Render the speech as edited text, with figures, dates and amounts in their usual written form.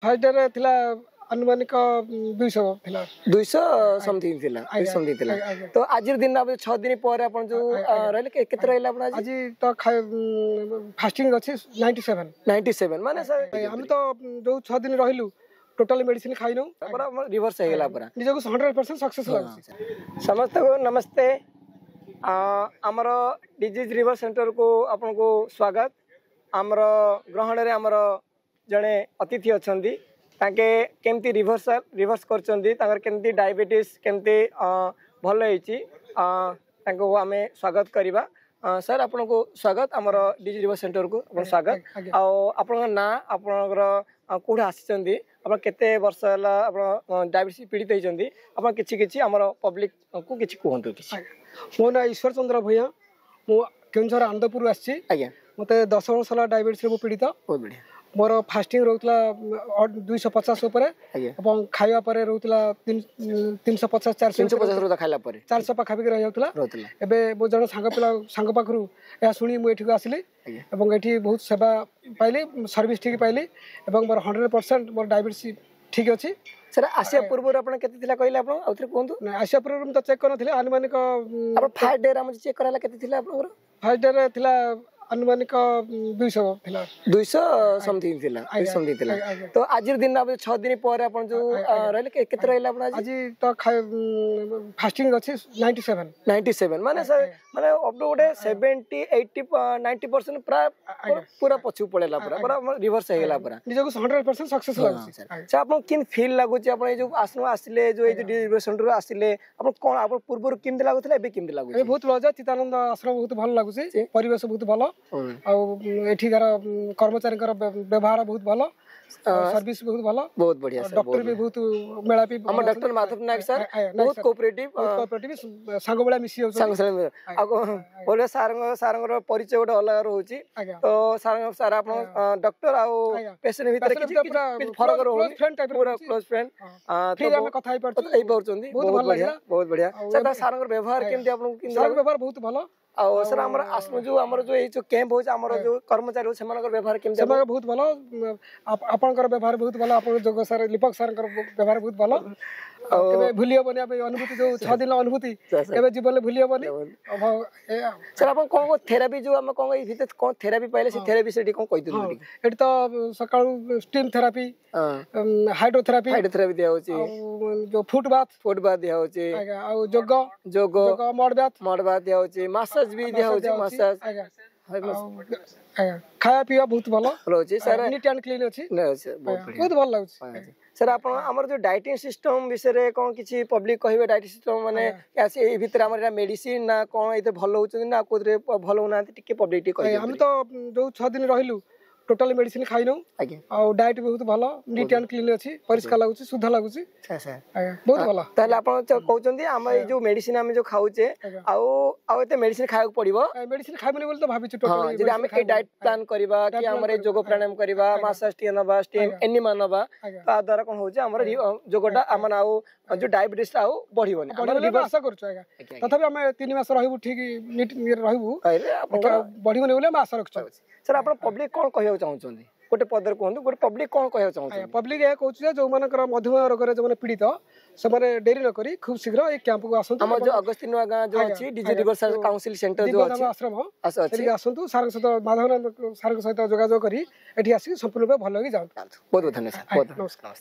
First day थिला अनुमानिक 200 थिला 200 something थिला 200 समथिंग थिला तो आज दिन अब 6 दिन पर अपन जो रहले केते रहले अपन आज तो फास्टिंग अछि 97 माने सर हम तो जो 6 दिन रहिलु टोटल मेडिसिन खाइनु पूरा रिवर्स हे गेला पूरा निजको 100% सक्सेस लागछि। समस्त को नमस्ते हमर डिजीज रिवर्स सेंटर को आपन को स्वागत। हमर ग्रहण रे हमर जने अतिथि अछंती ताके केमती रिवर्स करचंती ताकर केमती डायबिटीज केमती भल हेची ताको हमें स्वागत करिबा। सर आपन को स्वागत हमर डिजीज रिवर्स सेंटर को आपन स्वागत। आ आपन ना आपनकर कोड आछंती अपन केते वर्ष हला अपन डायबिटीज पीड़ित हेचंती अपन किछि किछि हमर पब्लिक को किछि कहंतु किछि। मो ना ईश्वर चंद्र भैया मो केंझर आनंदपुर आछि। आज्ञा मते 10 वर्ष हला डायबिटीज रे पीड़ित। बहुत बढ़िया मोर फास्टिंग रोतला 250 ऊपर एवं खाइबा परे रोतला 350 450 रोता खाइला परे 400 पाखा भी रहि होतला। एबे मो जण सांग पाखरु या सुनी मु एठी को आसिली एवं एठी बहुत सेवा पाइली सर्विस ठीक पाइली एवं मोर 100% मोर डायबिटीज ठीक अछि। सर आसिया पूर्व अपन केते थिला कहले अपन आउथरे कोंतु। आसिया पूर्व हम तो चेक करनथिले अनुमानिक अपन फास्ट डे रा हम चेक कराला केते थिला अपन फास्ट डे रे थिला अनुमानिक 200 थिला 200 समथिंग थिला 200 समथिंग थिला तो आज दिन अब 6 दिन पर अपन जो रहले केते रहले अपन आज तो फास्टिंग अछि 97 माने सर माने अप टू गोटे 70 80 90% पूरा पछु पळेला पूरा रिवर्स हे गेला पूरा निजको 100% सक्सेस लागछि। सर आपन किन फील लागुछि अपन जो आसनो आसिले जो रिवर्स सेंटर आसिले अपन कोन अपन पूर्व किमते लागुथले एबे किमते लागुछि। बहुत मजा चितानंद आश्रम बहुत भल लागुछि परिवेश बहुत भल एठिकार कर्मचारी व्यवहार बहुत भल सर्विस बहुत भल बहुत बढ़िया डॉक्टर भी बहुत मेलापी हम डॉक्टर माधव नायक सर बहुत कोऑपरेटिव सांग बेला मिसी हो सांग बोले सारंगर परिचय गोटे अलग रहउछि तो सार आपन डॉक्टर आ पेशेंट भीतर किछि फरक रहउछि पूरा क्लोज फ्रेंड फिर हम कथा ही परचंदी बहुत बढ़िया सर सारंगर व्यवहार केमति आपन सारंग व्यवहार बहुत भल। आ सर हमर आसनो जो हमर जो ए जो कैंप हो हमर जो कर्मचारी सेमानकर व्यवहार केमति सेमानकर बहुत भलो आपनकर व्यवहार बहुत भलो अपन जोग सर लिपक सरकर व्यवहार बहुत भलो केबे भूलियो बने अब अनुभूति जो 6 दिन अनुभूति केबे जीवन में भूलियो बने। सर अपन कोन थेरेपी जो हम कोन भीतर कोन थेरेपी पाइले से थेरेपी सेठी कोन कहि दिनु एठी तो सकाळु स्टीम थेरेपी हाइड्रोथेरेपी दिया होची जो फुट बाथ दिया होची आ जोग मड बाथ दिया होची मसाज भी दिया होची मसाज खाया पिया बहुत भलो रहउची सर नीट एंड क्लीन अछि बहुत भल लागुची। सर आपण हमर जो डाइटिंग सिस्टम विषय रे कोन किछि पब्लिक कहिबे डाइटिंग सिस्टम माने ऐसे ए भीतर हमर मेडिसिन ना कोन एते भल होउछ ना कोदरे भल होना टिके पब्लिक टिके कहि हम तो जो 6 दिन रहिलु टोटल मेडिसिन खाइनु आ डाइट बहुत भलो नीट एंड क्लीन अछि परिष्कार लागुची शुद्ध लागुची बहुत भलो। ताले आपण कहउचंदी हम जो मेडिसिन हम जो खाउचे आ एते मेडिसिन खायक पड़िबो मेडिसिन खाइबनी बोल तो भाबिछु टोटल जदि हम ए डाइट प्लान करबा कि हमरे योगा प्राणायाम करबा मासाज टी नबा स्टीम एनिमा नबा ता द्वारा कोन होचे हमर योगटा हमन आउ जो डायबिटीज आउ बढ़िबोनी हमर रिवर्स करछु आगा तथापि हम 3 मास रहिबु ठीक नीट रहिबु बढ़िबोनी बोले हम आशा रखछु। सर आपण पब्लिक कोन कहय चाहउचंदी गोटे पदर कहंतु गोटे पब्लिक कोन कहय चाहउचंदी। पब्लिक ए कहउछु जे जो मानकर मधुमेह रोग रे जो माने पीड़ित से माने देरी न करी खूब शीघ्र ए कैंप को आसंतु हम जो अगस्तिनवा गां जो अछि डिजी रिवर्स काउंसिल सेंटर जो अछि आश्रम अछि आसंतु सारंग सहित माधवनंद सारंग सहित जोगाजोग करी एठी आसी संपूर्ण भलो होई जाउ। बहुत बहुत धन्यवाद सर बहुत नमस्कार।